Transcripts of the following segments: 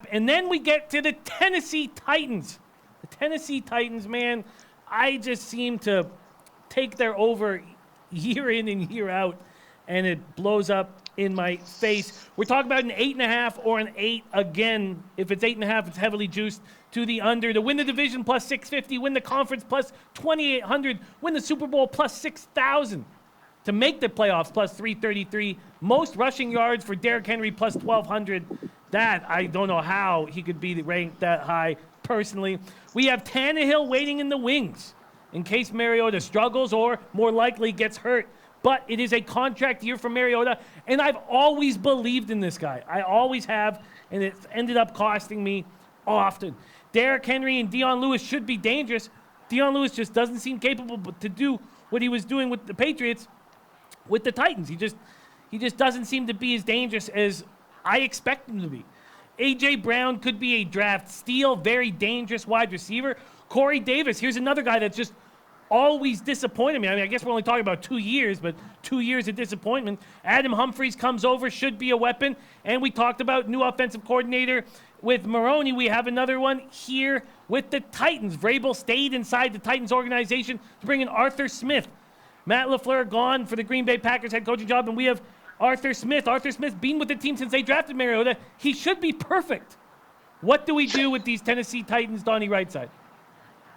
And then we get to the Tennessee Titans. The Tennessee Titans, man, I just seem to take their over year in and year out, and it blows up in my face. We're talking about an 8.5 or an 8 again. If it's 8.5, it's heavily juiced to the under. To win the division plus 650, win the conference plus 2,800, win the Super Bowl plus 6,000. To make the playoffs plus 333. Most rushing yards for Derrick Henry plus 1,200. That, I don't know how he could be ranked that high personally. We have Tannehill waiting in the wings in case Mariota struggles or more likely gets hurt. But it is a contract year for Mariota, and I've always believed in this guy. I always have, and it's ended up costing me often. Derrick Henry and Dion Lewis should be dangerous. Dion Lewis just doesn't seem capable to do what he was doing with the Patriots with the Titans. He just doesn't seem to be as dangerous as I expect him to be. A.J. Brown could be a draft steal, very dangerous wide receiver. Corey Davis, here's another guy that's just always disappointed me. I mean, I guess we're only talking about 2 years, but 2 years of disappointment. Adam Humphries comes over, should be a weapon. And we talked about new offensive coordinator with Maroney. We have another one here with the Titans. Vrabel stayed inside the Titans organization to bring in Arthur Smith. Matt LaFleur gone for the Green Bay Packers head coaching job, and we have Arthur Smith. Arthur Smith been with the team since they drafted Mariota. He should be perfect. What do we do with these Tennessee Titans, Donnie Rightside?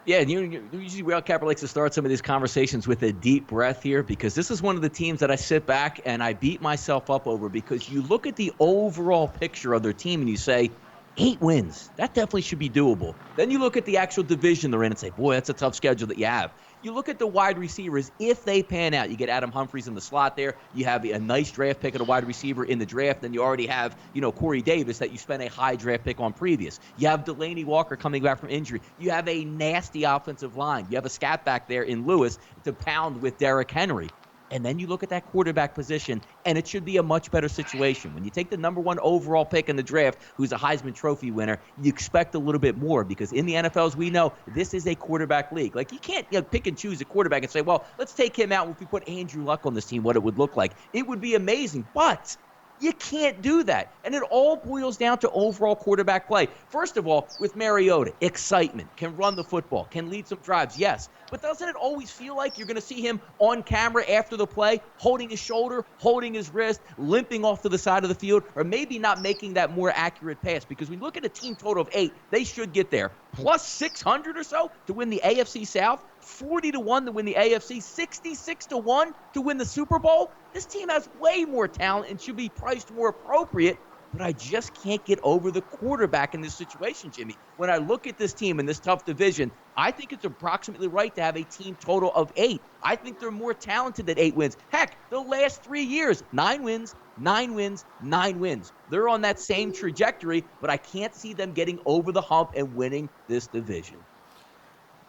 Yeah, and usually Rail Capper likes to start some of these conversations with a deep breath here, because this is one of the teams that I sit back and I beat myself up over, because you look at the overall picture of their team and you say, 8 wins. That definitely should be doable. Then you look at the actual division they're in and say, boy, that's a tough schedule that you have. You look at the wide receivers, if they pan out, you get Adam Humphries in the slot there. You have a nice draft pick at a wide receiver in the draft. Then you already have, Corey Davis that you spent a high draft pick on previous. You have Delaney Walker coming back from injury. You have a nasty offensive line. You have a scat back there in Lewis to pound with Derrick Henry. And then you look at that quarterback position, and it should be a much better situation. When you take the number 1 overall pick in the draft, who's a Heisman Trophy winner, you expect a little bit more, because in the NFL, as we know, this is a quarterback league. Like, you can't pick and choose a quarterback and say, well, let's take him out. If we put Andrew Luck on this team, what it would look like. It would be amazing, but you can't do that. And it all boils down to overall quarterback play. First of all, with Mariota, excitement, can run the football, can lead some drives, yes. But doesn't it always feel like you're going to see him on camera after the play, holding his shoulder, holding his wrist, limping off to the side of the field, or maybe not making that more accurate pass? Because we look at a team total of 8, they should get there. Plus 600 or so to win the AFC South, 40-1 to win the AFC, 66-1 to win the Super Bowl. This team has way more talent and should be priced more appropriate, but I just can't get over the quarterback in this situation, Jimmy. When I look at this team in this tough division, I think it's approximately right to have a team total of 8. I think they're more talented than 8 wins. Heck, the last 3 years, 9 wins, 9 wins, 9 wins. They're on that same trajectory, but I can't see them getting over the hump and winning this division.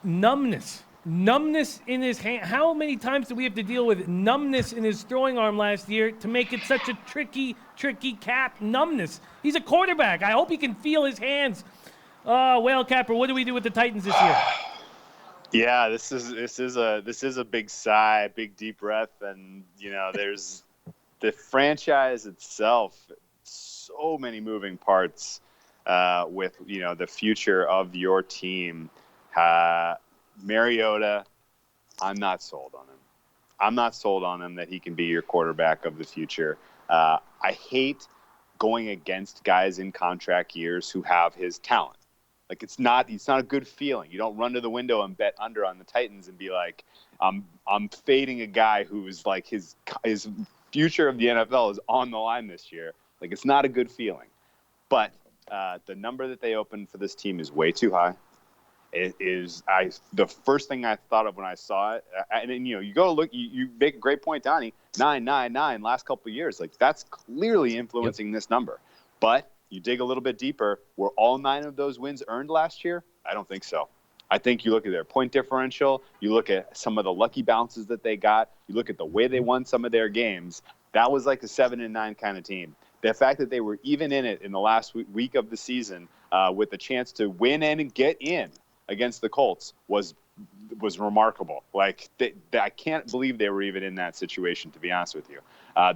Numbness in his hand. How many times do we have to deal with numbness in his throwing arm last year to make it such a tricky cap? Numbness. He's a quarterback. I hope he can feel his hands. Whale Capper, what do we do with the Titans this year? Yeah, this is a big sigh, big deep breath, and there's the franchise itself. So many moving parts with the future of your team. Mariota, I'm not sold on him. I'm not sold on him that he can be your quarterback of the future. I hate going against guys in contract years who have his talent. Like, it's not a good feeling. You don't run to the window and bet under on the Titans and be like, I'm fading a guy who's like his future of the NFL is on the line this year. Like, it's not a good feeling. But the number that they opened for this team is way too high. It is the first thing I thought of when I saw it. And you go look, you make a great point, Donnie. 999 last couple of years, like, that's clearly influencing this number. But you dig a little bit deeper, were all 9 of those wins earned last year? I don't think so. I think you look at their point differential, you look at some of the lucky bounces that they got, you look at the way they won some of their games. That was like a 7-9 kind of team. The fact that they were even in it in the last week of the season with the chance to win and get in against the Colts was remarkable. Like, I can't believe they were even in that situation, to be honest with you.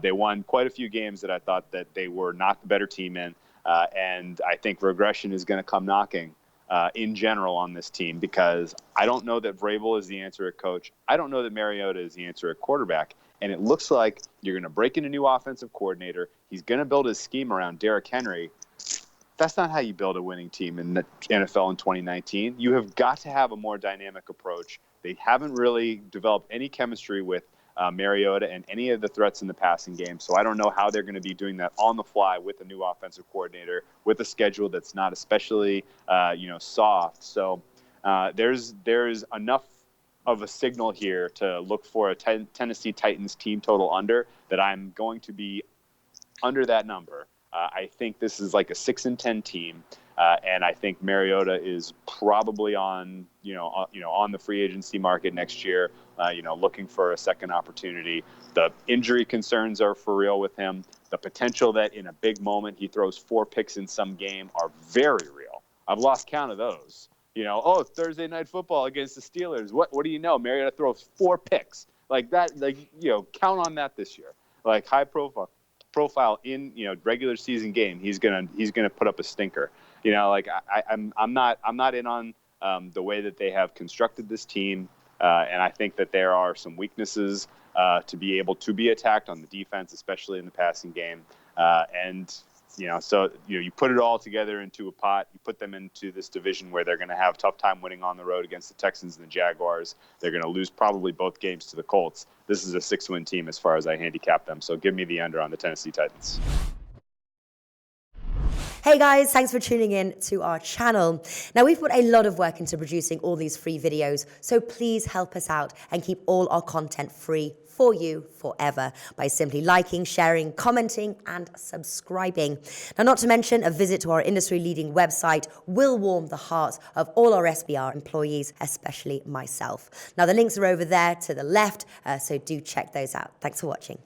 They won quite a few games that I thought that they were not the better team in. And I think regression is going to come knocking in general on this team, because I don't know that Vrabel is the answer at coach. I don't know that Mariota is the answer at quarterback. And it looks like you're going to break in a new offensive coordinator. He's going to build his scheme around Derrick Henry. That's not how you build a winning team in the NFL in 2019. You have got to have a more dynamic approach. They haven't really developed any chemistry with Mariota and any of the threats in the passing game. So I don't know how they're going to be doing that on the fly with a new offensive coordinator, with a schedule that's not especially, soft. So there's enough of a signal here to look for a Tennessee Titans team total under that I'm going to be under that number. I think this is like a 6-10 team, and I think Mariota is probably on the free agency market next year, looking for a second opportunity. The injury concerns are for real with him. The potential that in a big moment he throws 4 picks in some game are very real. I've lost count of those. Thursday night football against the Steelers. What do you know? Mariota throws 4 picks like that. Count on that this year. Like high profile in regular season game, he's gonna put up a stinker. I'm not in on the way that they have constructed this team, and I think that there are some weaknesses to be able to be attacked on the defense, especially in the passing game. You put it all together into a pot. You put them into this division where they're going to have a tough time winning on the road against the Texans and the Jaguars. They're going to lose probably both games to the Colts. This is a 6-win team as far as I handicap them. So give me the under on the Tennessee Titans. Hey guys, thanks for tuning in to our channel. Now, we've put a lot of work into producing all these free videos, so please help us out and keep all our content free for you forever by simply liking, sharing, commenting, and subscribing. Now, not to mention, a visit to our industry-leading website will warm the hearts of all our SBR employees, especially myself. Now, the links are over there to the left, so do check those out. Thanks for watching.